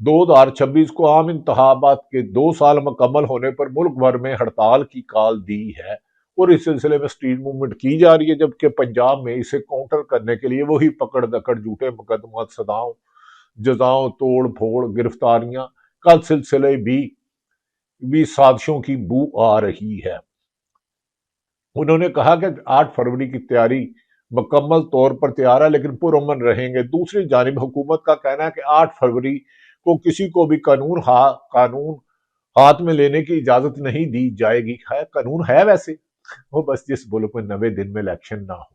2026 کو عام انتخابات کے 2 سال مکمل ہونے پر ملک بھر میں ہڑتال کی کال دی ہے اور اس سلسلے میں اسٹریٹ موومنٹ کی جا رہی ہے، جبکہ پنجاب میں اسے کاؤنٹر کرنے کے لیے وہی پکڑ دکڑ، جھوٹے مقدمات، سزاؤں جزاؤں، توڑ پھوڑ، گرفتاریاں کا سلسلے بھی سازشوں کی بو آ رہی ہے۔ انہوں نے کہا کہ 8 فروری کی تیاری مکمل طور پر تیار ہے لیکن پرامن رہیں گے۔ دوسری جانب حکومت کا کہنا ہے کہ 8 فروری کو کسی کو بھی قانون ہاتھ میں لینے کی اجازت نہیں دی جائے گی۔ قانون ہے ویسے، وہ بس جس ملک میں 90 دن میں الیکشن نہ ہو،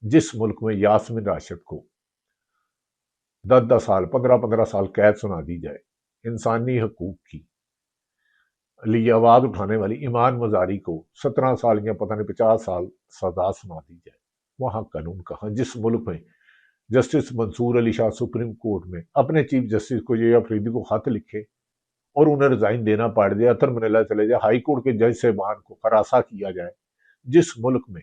جس ملک میں یاسمین راشد کو 10 سال 15 سال قید سنا دی جائے، انسانی حقوق کی لیے آواز اٹھانے والی ایمان مزاری کو 17 سال یا پتہ نہیں 50 سال سزا سنا دی جائے، وہاں قانون کہاں؟ جس ملک میں جسٹس منصور علی شاہ سپریم کورٹ میں اپنے چیف جسٹس کو یہ افریدی کو خط لکھے اور انہیں ریزائن دینا پڑ جائے، اتر منیلا چلے جائے، ہائی کورٹ کے جج صاحبان کو ہراساں کیا جائے، جس ملک میں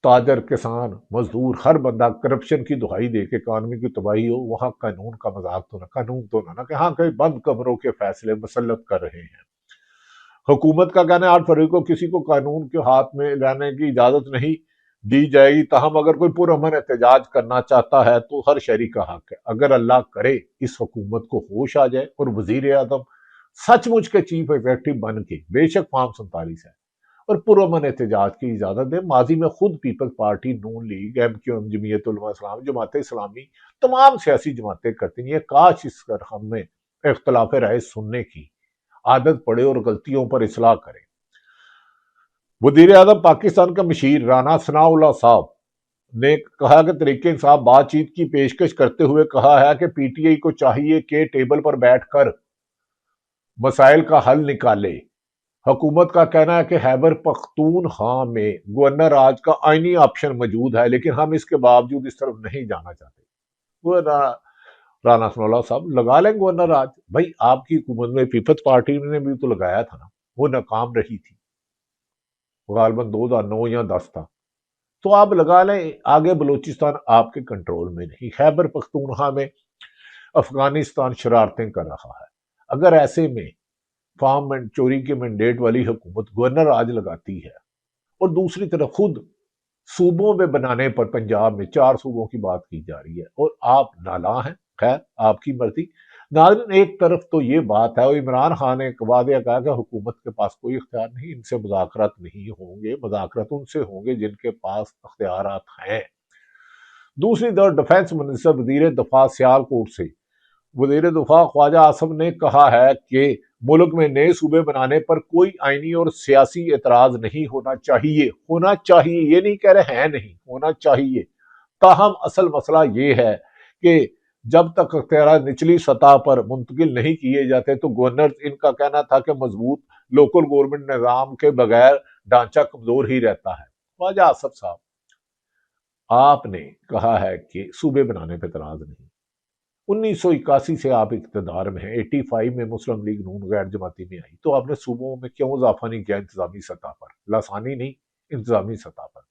تاجر، کسان، مزدور، ہر بندہ کرپشن کی دہائی دے کے اکانومی کی تباہی ہو، وہاں قانون کا مذاق تو نہ، قانون تو نہ کہ ہاں کئی بند کمروں کے فیصلے مسلط کر رہے ہیں۔ حکومت کا کہنا ہے 8 فروری کو کسی کو قانون کے ہاتھ میں لانے کی اجازت نہیں دی جائے گی، تاہم اگر کوئی پرامن احتجاج کرنا چاہتا ہے تو ہر شہری کا حق ہے۔ اگر اللہ کرے اس حکومت کو ہوش آ جائے اور وزیر اعظم سچ مچ کے چیف ایگزیکٹو بن کے، بے شک فارم 47 ہے، اور پرامن احتجاج کی اجازت دے۔ ماضی میں خود پیپلز پارٹی، نون لیگ، MQM، جمعیت علماء اسلام، جماعت اسلامی، تمام سیاسی جماعتیں کرتی ہیں، کاش اس پر ہم میں اختلاف رائے سننے کی عادت پڑے اور غلطیوں پر اصلاح کریں۔ وزیر اعظم پاکستان کا مشیر رانا ثناء اللہ صاحب نے کہا کہ تحریک انصاف بات چیت کی پیشکش کرتے ہوئے کہا ہے کہ PTI کو چاہیے کہ ٹیبل پر بیٹھ کر مسائل کا حل نکالے۔ حکومت کا کہنا ہے کہ خیبر پختونخوا میں گورنر راج کا آئینی آپشن موجود ہے لیکن ہم اس کے باوجود اس طرف نہیں جانا چاہتے۔ وہ رانا ثناء اللہ صاحب لگا لیں گورنر راج، بھائی آپ کی حکومت میں پیپلز پارٹی نے بھی تو لگایا تھا نا، وہ ناکام رہی تھی، غالباً 2009 یا 10 تھا، تو آپ لگا لیں۔ آگے بلوچستان آپ کے کنٹرول میں نہیں، خیبر پختونخوا میں افغانستان شرارتیں کر رہا ہے۔ اگر ایسے میں فارم چوری کے مینڈیٹ والی حکومت گورنر راج لگاتی ہے اور دوسری طرف خود صوبوں میں بنانے پر پنجاب میں 4 صوبوں کی بات کی جا رہی ہے اور آپ نالاں ہیں، خیر آپ کی مرضی۔ ناظرین، ایک طرف تو یہ بات ہے اور عمران خان نے واضح کہا کہ حکومت کے پاس کوئی اختیار نہیں، ان سے مذاکرات نہیں ہوں گے، مذاکرات ان سے ہوں گے جن کے پاس اختیارات ہیں۔ دوسری طرف ڈیفنس منسٹر وزیر دفاع سیالکوٹ سے وزیر دفاع خواجہ آصف نے کہا ہے کہ ملک میں نئے صوبے بنانے پر کوئی آئینی اور سیاسی اعتراض نہیں ہونا چاہیے، یہ نہیں کہہ رہے ہیں، نہیں ہونا چاہیے۔ تاہم اصل مسئلہ یہ ہے کہ جب تک اختیارات نچلی سطح پر منتقل نہیں کیے جاتے تو گورنر، ان کا کہنا تھا کہ مضبوط لوکل گورنمنٹ نظام کے بغیر ڈھانچہ کمزور ہی رہتا ہے۔ خواجہ آصف صاحب، آپ نے کہا ہے کہ صوبے بنانے پہ اعتراض نہیں، 1981 سے آپ اقتدار میں ہیں، 85 میں مسلم لیگ نون غیر جماعتی میں آئی، تو آپ نے صوبوں میں کیوں اضافہ نہیں کیا انتظامی سطح پر؟ لسانی نہیں، انتظامی سطح پر۔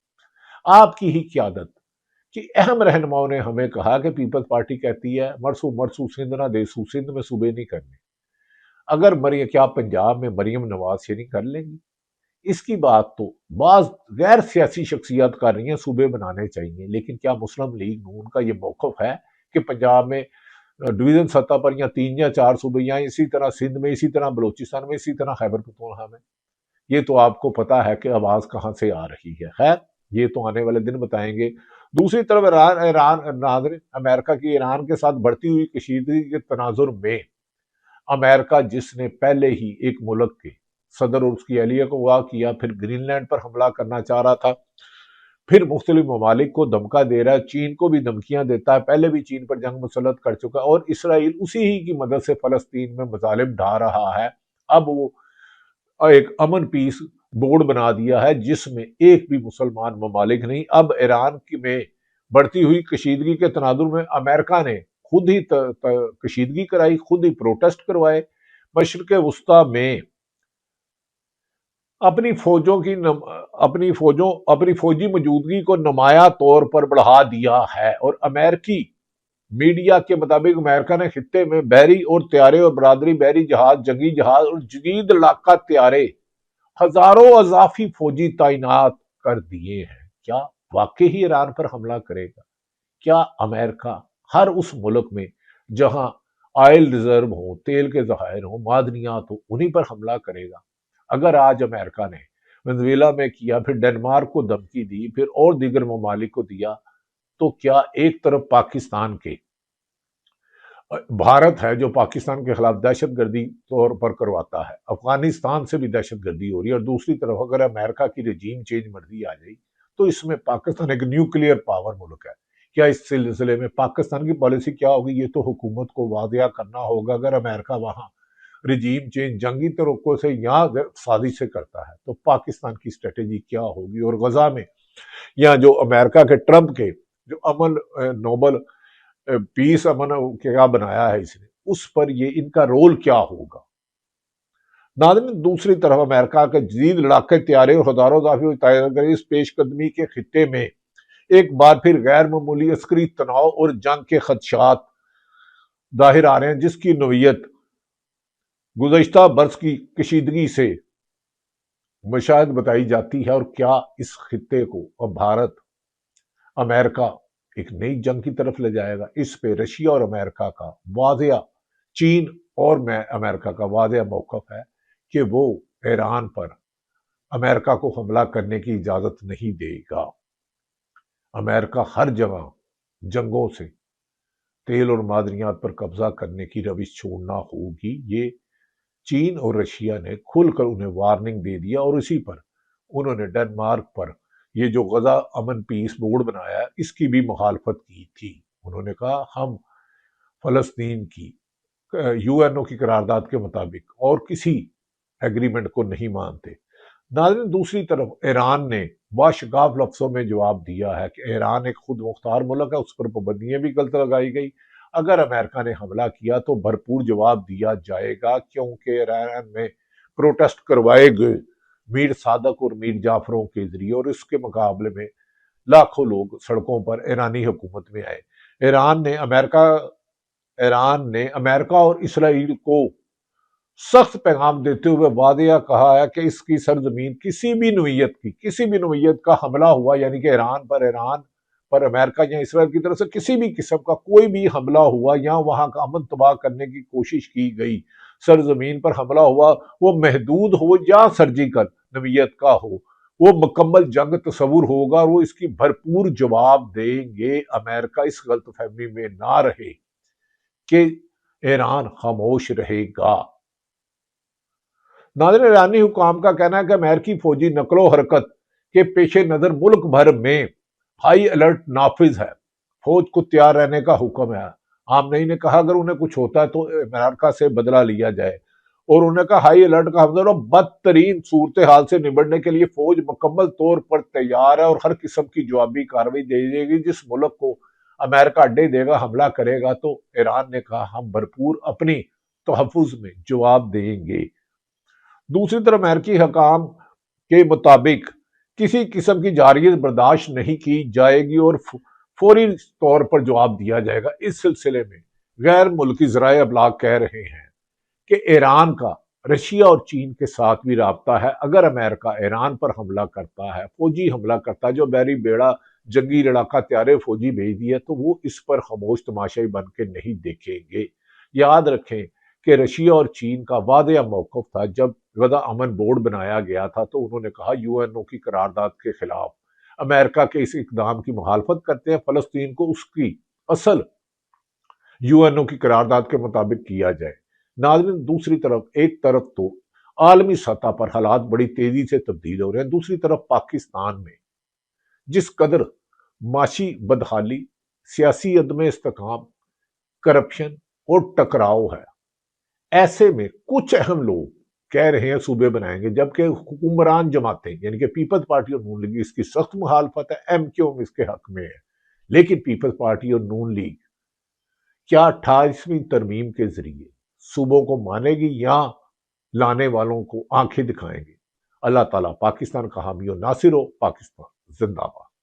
آپ کی ہی قیادت کہ اہم رہنماؤں نے ہمیں کہا کہ پیپلز پارٹی کہتی ہے مرسو سندھ نہ دیسو، سندھ میں صوبے نہیں کرنے، اگر کیا پنجاب میں مریم نواز شریف کر لیں گی؟ اس کی بات تو بعض غیر سیاسی شخصیات کر رہی ہیں، صوبے بنانے چاہیے، لیکن کیا مسلم لیگ نون کا یہ موقف ہے کہ پنجاب میں ڈویژن سطح پر یا 3 یا 4 صوبے، یا اسی طرح سندھ میں، اسی طرح بلوچستان میں، اسی طرح خیبر پختونخوا میں؟ یہ تو آپ کو پتا ہے کہ آواز کہاں سے آ رہی ہے، خیر یہ تو آنے والے دن بتائیں گے۔ دوسری طرف ناظرین، امریکہ کی ایران کے ساتھ بڑھتی ہوئی کشیدگی کے تناظر میں امریکہ، جس نے پہلے ہی ایک ملک کے صدر اور اس کی اہلیہ کو اغوا کیا، پھر گرین لینڈ پر حملہ کرنا چاہ رہا تھا، پھر مختلف ممالک کو دھمکا دے رہا ہے، چین کو بھی دھمکیاں دیتا ہے، پہلے بھی چین پر جنگ مسلط کر چکا ہے، اور اسرائیل اسی ہی کی مدد سے فلسطین میں مظالم ڈھا رہا ہے۔ اب وہ ایک امن پیس بورڈ بنا دیا ہے جس میں ایک بھی مسلمان ممالک نہیں۔ اب ایران میں بڑھتی ہوئی کشیدگی کے تناظر میں امریکہ نے خود ہی کشیدگی کرائی، خود ہی پروٹیسٹ کروائے، مشرق وسطیٰ میں اپنی فوجی موجودگی کو نمایاں طور پر بڑھا دیا ہے، اور امریکی میڈیا کے مطابق امریکہ نے خطے میں بحری اور طیارے اور برادری بحری جہاز، جنگی جہاز اور جدید لڑاکا طیارے، ہزاروں اضافی فوجی تعینات کر دیے ہیں۔ کیا واقعی ہی ایران پر حملہ کرے گا؟ کیا امریکہ ہر اس ملک میں جہاں آئل ریزرو ہو، تیل کے ذخائر ہوں، معدنیات ہوں، انہی پر حملہ کرے گا؟ اگر آج امریکہ نے وینزویلا میں کیا، پھر ڈنمارک کو دھمکی دی، پھر اور دیگر ممالک کو دیا، تو کیا ایک طرف پاکستان کے بھارت ہے جو پاکستان کے خلاف دہشت گردی طور پر کرواتا ہے، افغانستان سے بھی دہشت گردی ہو رہی ہے، اور دوسری طرف اگر امریکہ کی رجیم چینج مرضی آ جائے تو اس میں پاکستان ایک نیوکلیئر پاور ملک ہے۔ کیا اس سلسلے میں پاکستان کی پالیسی کیا ہوگی؟ یہ تو حکومت کو واضح کرنا ہوگا۔ اگر امریکہ وہاں رجیم چینج جنگی طریقوں سے یا سازش سے کرتا ہے تو پاکستان کی اسٹریٹجی کیا ہوگی؟ اور غزہ میں یا جو امریکہ کے ٹرمپ کے جو امن نوبل پیس امن کیا بنایا ہے اس نے، اس پر یہ ان کا رول کیا ہوگا؟ ناظرین، دوسری طرف امریکہ کے جدید لڑاکے طیارے اور ہزاروں اضافی اس پیش قدمی کے خطے میں ایک بار پھر غیر معمولی عسکری تناؤ اور جنگ کے خدشات ظاہر آ رہے ہیں، جس کی نوعیت گزشتہ برس کی کشیدگی سے مشاہد بتائی جاتی ہے۔ اور کیا اس خطے کو اب بھارت امریکہ ایک نئی جنگ کی طرف لے جائے گا؟ اس پہ رشیا اور امریکہ کا واضح، چین اور امریکہ کا واضح موقف ہے کہ وہ ایران پر امریکہ کو حملہ کرنے کی اجازت نہیں دے گا۔ امریکہ ہر جگہ جنگوں سے تیل اور معدنیات پر قبضہ کرنے کی روش چھوڑنا ہوگی۔ یہ چین اور رشیا نے کھل کر انہیں وارننگ دے دیا، اور اسی پر انہوں نے ڈنمارک پر یہ جو غزہ امن پیس بورڈ بنایا ہے اس کی بھی مخالفت کی تھی۔ انہوں نے کہا ہم فلسطین کی یو این او کی قرارداد کے مطابق اور کسی ایگریمنٹ کو نہیں مانتے۔ ناظرین، دوسری طرف ایران نے باشگاف لفظوں میں جواب دیا ہے کہ ایران ایک خود مختار ملک ہے، اس پر پابندیاں بھی غلط لگائی گئی۔ اگر امریکہ نے حملہ کیا تو بھرپور جواب دیا جائے گا، کیونکہ ایران میں پروٹیسٹ کروائے گئے میر صادق اور میر جعفروں کے ذریعے، اور اس کے مقابلے میں لاکھوں لوگ سڑکوں پر ایرانی حکومت میں آئے۔ ایران نے امریکہ اور اسرائیل کو سخت پیغام دیتے ہوئے واضح کہا ہے کہ اس کی سرزمین کسی بھی نوعیت کا حملہ ہوا، یعنی کہ ایران پر امریکہ یا اسرائیل کی طرف سے کسی بھی قسم کا کوئی بھی حملہ ہوا یا وہاں کا امن تباہ کرنے کی کوشش کی گئی، سرزمین پر حملہ ہوا، وہ محدود ہو یا سرجیکل نوعیت کا ہو، وہ مکمل جنگ تصور ہوگا، اور وہ اس کی بھرپور جواب دیں گے۔ امریکہ اس غلط فہمی میں نہ رہے کہ ایران خاموش رہے گا۔ ناظرین، ایرانی حکام کا کہنا ہے کہ امریکی فوجی نقل و حرکت کے پیش نظر ملک بھر میں ہائی الرٹ نافذ ہے، فوج کو تیار رہنے کا حکم ہے۔ خامنئی نے کہا اگر انہیں کچھ ہوتا ہے تو امریکہ سے بدلہ لیا جائے، اور انہوں نے کہا ہائی الرٹ کا حملہ اور بدترین صورتحال سے نمٹنے کے لیے فوج مکمل طور پر تیار ہے، اور ہر قسم کی جوابی کارروائی دی جائے گی۔ جس ملک کو امریکہ اڈے دے گا، حملہ کرے گا، تو ایران نے کہا ہم بھرپور اپنی تحفظ میں جواب دیں گے۔ دوسری طرف امریکی حکام کے مطابق کسی قسم کی جارحیت برداشت نہیں کی جائے گی اور فوری طور پر جواب دیا جائے گا۔ اس سلسلے میں غیر ملکی ذرائع ابلاغ کہہ رہے ہیں کہ ایران کا رشیا اور چین کے ساتھ بھی رابطہ ہے۔ اگر امریکہ ایران پر حملہ کرتا ہے، فوجی حملہ کرتا ہے، جو بحری بیڑا جنگی لڑاکا طیارے فوجی بھیج دیے، تو وہ اس پر خاموش تماشائی بن کے نہیں دیکھیں گے۔ یاد رکھیں کہ رشیا اور چین کا واضح موقف تھا جب غزہ امن بورڈ بنایا گیا تھا، تو انہوں نے کہا یو این او کی قرارداد کے خلاف امریکہ کے اس اقدام کی مخالفت کرتے ہیں، فلسطین کو اس کی اصل یو این او کی قرارداد کے مطابق کیا جائے۔ ناظرین، دوسری طرف ایک طرف تو عالمی سطح پر حالات بڑی تیزی سے تبدیل ہو رہے ہیں، دوسری طرف پاکستان میں جس قدر معاشی بدحالی، سیاسی عدم استحکام، کرپشن اور ٹکراؤ ہے، ایسے میں کچھ اہم لوگ کہہ رہے ہیں صوبے بنائیں گے، جبکہ حکمران جماعتیں یعنی کہ پیپلز پارٹی اور نون لیگ اس کی سخت مخالفت ہے، ایم کیو ایم اس کے حق میں ہے۔ لیکن پیپلز پارٹی اور نون لیگ کیا 28ویں ترمیم کے ذریعے صوبوں کو مانے گی یا لانے والوں کو آنکھیں دکھائیں گے؟ اللہ تعالیٰ پاکستان کا حامی و ناصر ہو۔ پاکستان زندہ باد۔